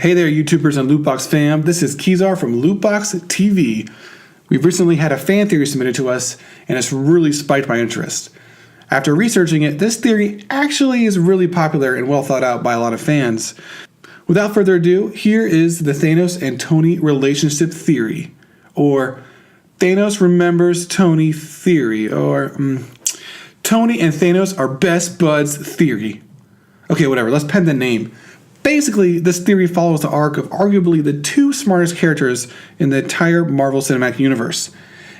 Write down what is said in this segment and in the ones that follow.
Hey there, YouTubers and Lootbox fam. This is Kizar from Lootbox TV. We've recently had a fan theory submitted to us, and it's really spiked my interest. After researching it, this theory actually is really popular and well thought out by a lot of fans. Without further ado, here is the Thanos and Tony relationship theory, or Thanos remembers Tony theory, or Tony and Thanos are best buds theory. Okay, whatever, let's pen the name. Basically, this theory follows the arc of arguably the two smartest characters in the entire Marvel Cinematic Universe,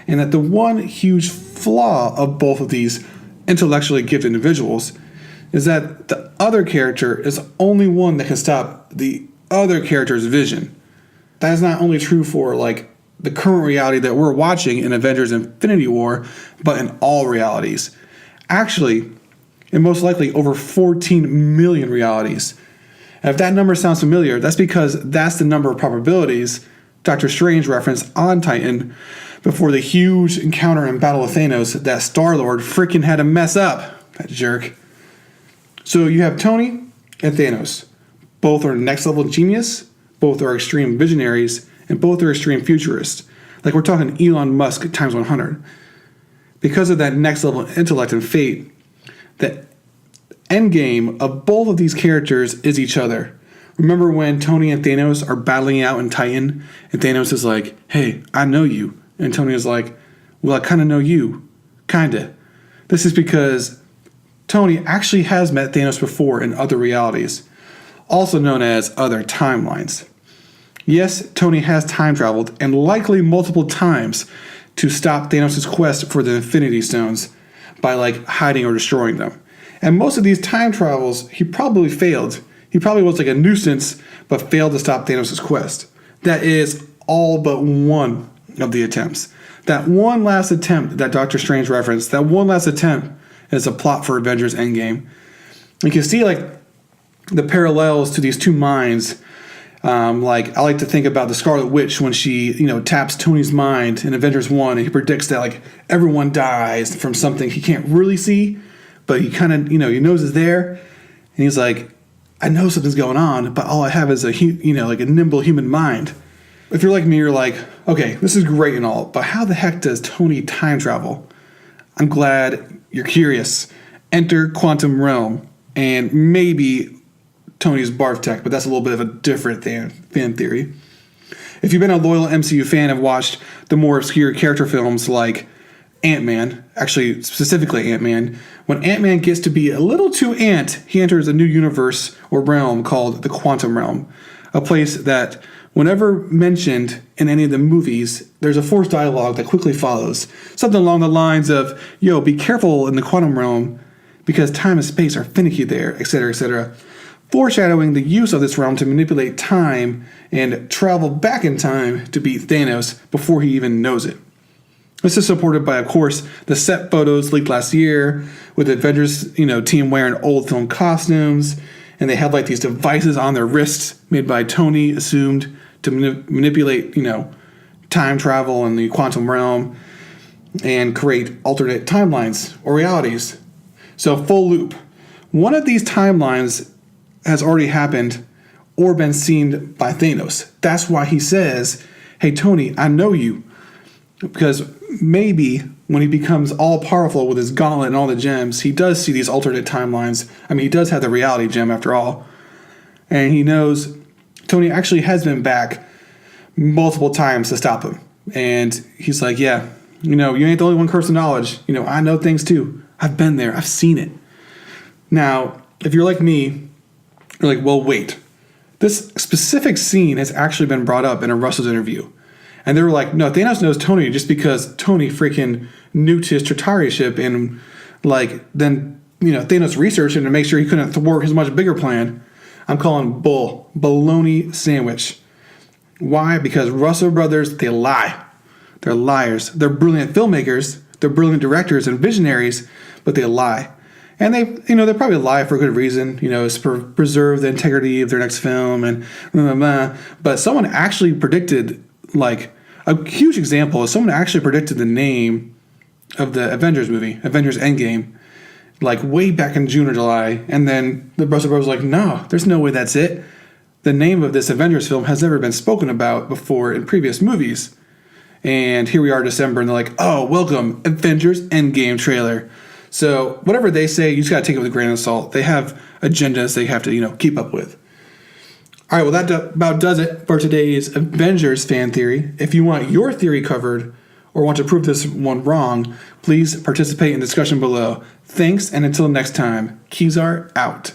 and that the one huge flaw of both of these intellectually gifted individuals is that the other character is the only one that can stop the other character's vision. That is not only true for the current reality that we're watching in Avengers Infinity War, but in all realities. Actually, and most likely over 14 million realities. And if that number sounds familiar, that's because that's the number of probabilities Doctor Strange referenced on Titan before the huge encounter in Battle of Thanos that Starlord freaking had to mess up. That jerk. So you have Tony and Thanos. Both are next level genius, both are extreme visionaries, and both are extreme futurists. Like we're talking Elon Musk times 100. Because of that next level intellect and fate, the endgame of both of these characters is each other. Remember when Tony and Thanos are battling out in Titan, and Thanos is like, hey, I know you. And Tony is like, well, I kind of know you. Kinda. This is because Tony actually has met Thanos before in other realities, also known as other timelines. Yes, Tony has time traveled, and likely multiple times, to stop Thanos' quest for the Infinity Stones by hiding or destroying them. And most of these time travels, he probably failed. He probably was a nuisance, but failed to stop Thanos' quest. That is all but one of the attempts. That one last attempt that Doctor Strange referenced, that one last attempt is a plot for Avengers Endgame. You can see the parallels to these two minds. I like to think about the Scarlet Witch when she, taps Tony's mind in Avengers 1, and he predicts that everyone dies from something he can't really see, but he kind of, he knows is there, and he's like, I know something's going on, but all I have is a nimble human mind. If you're like me, you're like, okay, this is great and all, but how the heck does Tony time travel? I'm glad you're curious. Enter Quantum Realm, and maybe Tony's barf tech, but that's a little bit of a different fan theory. If you've been a loyal MCU fan and watched the more obscure character films like Ant-Man, actually specifically Ant-Man, when Ant-Man gets to be a little too ant, he enters a new universe or realm called the Quantum Realm, a place that, whenever mentioned in any of the movies, there's a forced dialogue that quickly follows. Something along the lines of, yo, be careful in the Quantum Realm because time and space are finicky there, etc., etc., foreshadowing the use of this realm to manipulate time and travel back in time to beat Thanos before he even knows it. This is supported by, of course, the set photos leaked last year with the Avengers, team wearing old film costumes, and they had these devices on their wrists made by Tony, assumed to manipulate, time travel in the quantum realm and create alternate timelines or realities. So full loop. One of these timelines has already happened or been seen by Thanos. That's why he says, hey, Tony, I know you. Because maybe when he becomes all-powerful with his gauntlet and all the gems, he does see these alternate timelines. I mean, he does have the reality gem after all. And he knows Tony actually has been back multiple times to stop him. And he's like, yeah, you ain't the only one cursed with knowledge. I know things too. I've been there. I've seen it. Now, if you're like me, you're like, well, wait. This specific scene has actually been brought up in a Russell's interview. And they were like, no, Thanos knows Tony just because Tony freaking nuked his Chitauri ship and then Thanos researched him to make sure he couldn't thwart his much bigger plan. I'm calling baloney sandwich. Why? Because Russell brothers, they lie. They're liars. They're brilliant filmmakers. They're brilliant directors and visionaries, but they lie. And they probably lie for a good reason, is to preserve the integrity of their next film and blah, blah, blah. But someone actually predicted, a huge example is someone actually predicted the name of the Avengers movie, Avengers Endgame, way back in June or July. And then the Russell brothers were like, no, there's no way that's it. the name of this Avengers film has never been spoken about before in previous movies. And here we are December, and they're like, oh, welcome, Avengers Endgame trailer. So whatever they say, you just got to take it with a grain of salt. They have agendas they have to, keep up with. All right, well, that about does it for today's Avengers fan theory. If you want your theory covered or want to prove this one wrong, please participate in the discussion below. Thanks, and until next time, Kezar out.